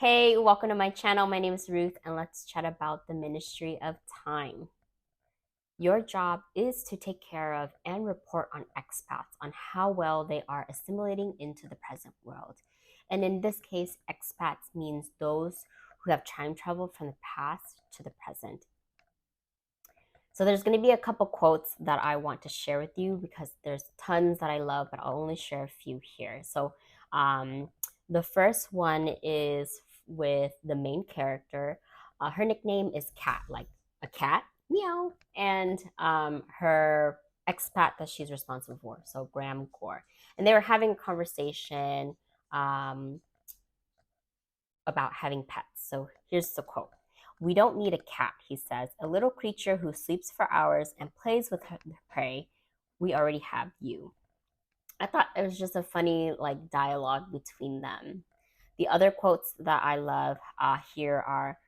Hey, welcome to my channel. My name is Ruth, and let's chat about the Ministry of Time. Your job is to take care of and report on expats on how well they are assimilating into the present world. And in this case, expats means those who have time traveled from the past to the present. So there's going to be a couple quotes that I want to share with you because there's tons that I love, but I'll only share a few here. So the first one is with the main character. Her nickname is Cat, like a cat, meow, and her expat that she's responsible for, so Graham Gore. And they were having a conversation about having pets. So here's the quote. "We don't need a cat," he says, "a little creature who sleeps for hours and plays with her prey. We already have you." I thought it was just a funny dialogue between them. The other quotes that I love here are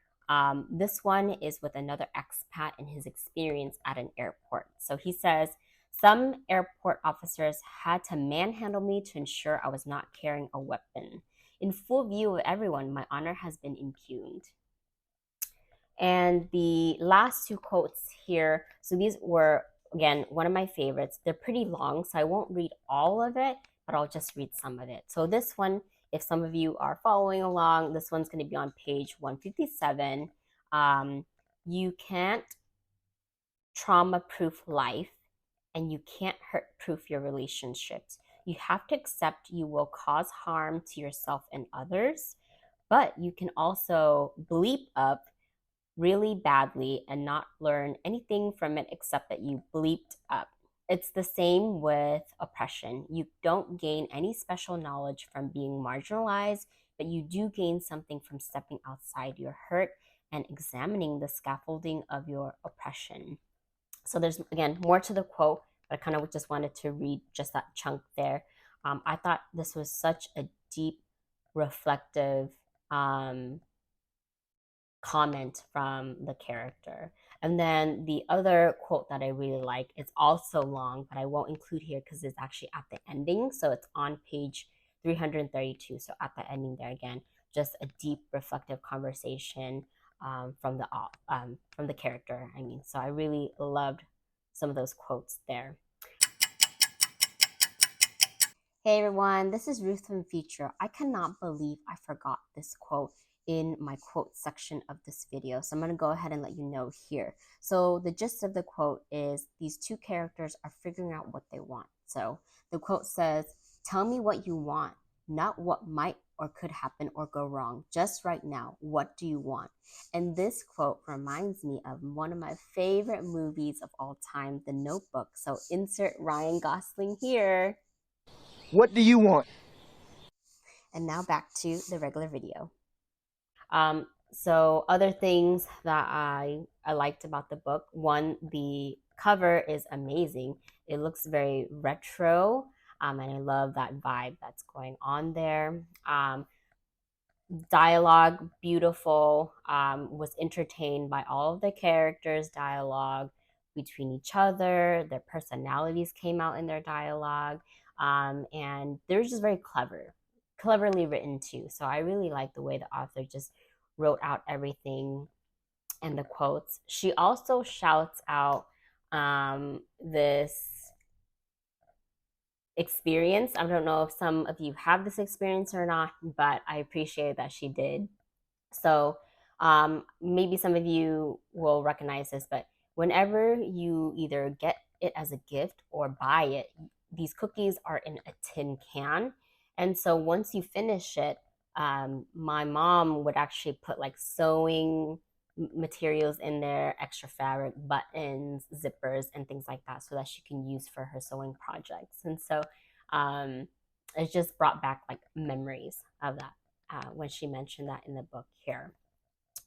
this one is with another expat and his experience at an airport. So he says, "Some airport officers had to manhandle me to ensure I was not carrying a weapon. In full view of everyone, my honor has been impugned." And the last two quotes here, so these were, again, one of my favorites. They're pretty long, so I won't read all of it, but I'll just read some of it. So this one, if some of you are following along, this one's going to be on page 157. You can't trauma-proof life, and you can't hurt-proof your relationships. You have to accept you will cause harm to yourself and others, but you can also bleep up really badly and not learn anything from it except that you bleeped up. It's the same with oppression. You don't gain any special knowledge from being marginalized, but you do gain something from stepping outside your hurt and examining the scaffolding of your oppression. So there's, again, more to the quote, but I kind of just wanted to read just that chunk there. I thought this was such a deep, reflective comment from the character. And then the other quote that I really like, it's also long, but I won't include here because it's actually at the ending. So it's on page 332. So at the ending there again, just a deep reflective conversation from the character. I mean, so I really loved some of those quotes there. Hey everyone, this is Ruth from Future. I cannot believe I forgot this quote in my quote section of this video. So I'm going to go ahead and let you know here. So the gist of the quote is these two characters are figuring out what they want. So the quote says, "Tell me what you want, not what might or could happen or go wrong. Just right now, what do you want?" And this quote reminds me of one of my favorite movies of all time, The Notebook. So insert Ryan Gosling here. What do you want? And now back to the regular video. So other things that I liked about the book, one, the cover is amazing. It looks very retro, and I love that vibe that's going on there. Dialogue, beautiful. Was entertained by all of the characters' dialogue between each other. Their personalities came out in their dialogue, and they're just very cleverly written too. So I really like the way the author just wrote out everything and the quotes. She also shouts out this experience. I don't know if some of you have this experience or not, but I appreciate that she did. So maybe some of you will recognize this, but whenever you either get it as a gift or buy it, these cookies are in a tin can. And so once you finish it, my mom would actually put like sewing materials in there, extra fabric, buttons, zippers, and things like that, so that she can use for her sewing projects. And so it just brought back like memories of that when she mentioned that in the book here.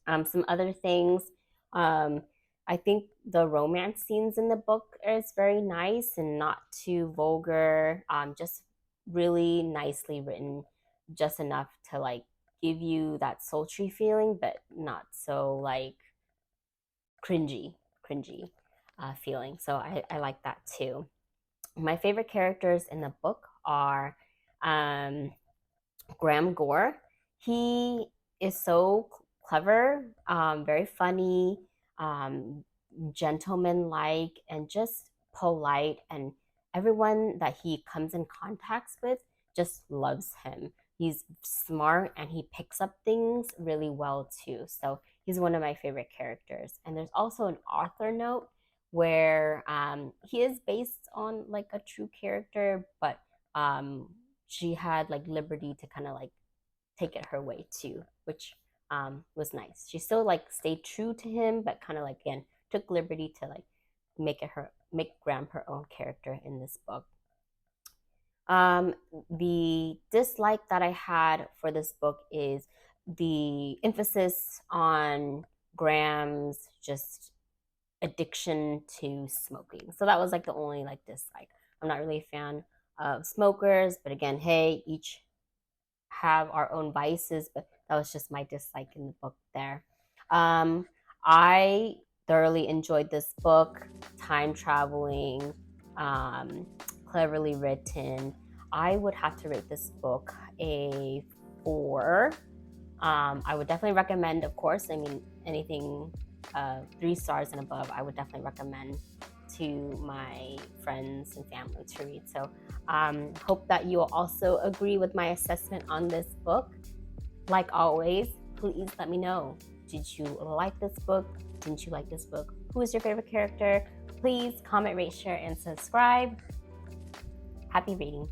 Some other things, I think the romance scenes in the book is very nice and not too vulgar, just really nicely written, just enough to like give you that sultry feeling, but not so like cringy feeling. So I like that too. My favorite characters in the book are Graham Gore. He is so clever, very funny, um, gentleman-like, and just polite. And everyone that he comes in contact with just loves him. He's smart and he picks up things really well too. So he's one of my favorite characters. And there's also an author note where he is based on like a true character, but um, she had like liberty to kind of like take it her way too, which was nice. She still like stayed true to him, but kind of like again took liberty to like make Graham her own character in this book. Um, the dislike that I had for this book is the emphasis on Graham's just addiction to smoking. So that was like the only like dislike. I'm not really a fan of smokers, but again, hey, each have our own vices, but that was just my dislike in the book there. Um, I thoroughly enjoyed this book, time traveling, um, cleverly written. I would have to rate this book a 4. I would definitely recommend, of course, I mean, anything 3 stars and above, I would definitely recommend to my friends and family to read. So, hope that you will also agree with my assessment on this book. Like always, please let me know. Did you like this book? Didn't you like this book? Who is your favorite character? Please comment, rate, share, and subscribe. Happy reading.